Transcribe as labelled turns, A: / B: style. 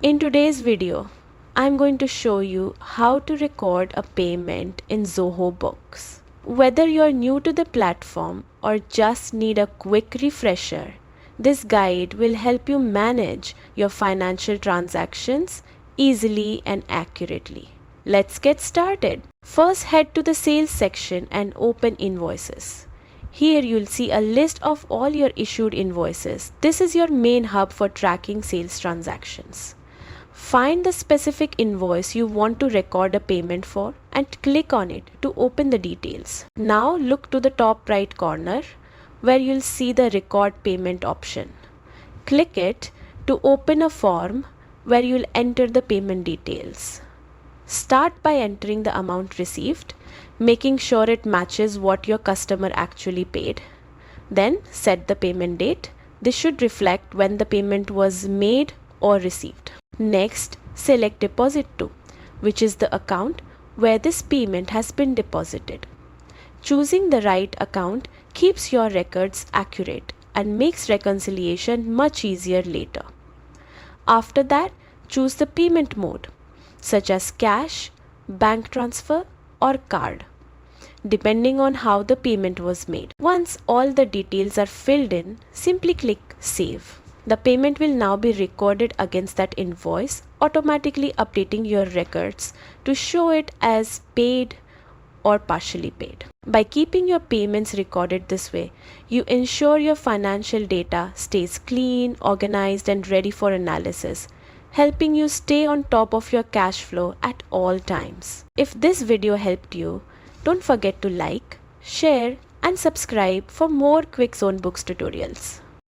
A: In today's video, I'm going to show you how to record a payment in Zoho Books. Whether you're new to the platform or just need a quick refresher, this guide will help you manage your financial transactions easily and accurately. Let's get started. First, head to the sales section and open Invoices. Here you'll see a list of all your issued invoices. This is your main hub for tracking sales transactions. Find the specific invoice you want to record a payment for and click on it to open the details. Now look to the top right corner where you'll see the record payment option. Click it to open a form where you'll enter the payment details. Start by entering the amount received, making sure it matches what your customer actually paid. Then set the payment date. This should reflect when the payment was made or received. Next, select Deposit To, which is the account where this payment has been deposited. Choosing the right account keeps your records accurate and makes reconciliation much easier later. After that, choose the payment mode, such as cash, bank transfer, or card, depending on how the payment was made. Once all the details are filled in, simply click Save. The payment will now be recorded against that invoice, automatically updating your records to show it as paid or partially paid. By keeping your payments recorded this way, you ensure your financial data stays clean, organized, and ready for analysis, helping you stay on top of your cash flow at all times. If this video helped you, don't forget to like, share, and subscribe for more quick Zoho Books tutorials.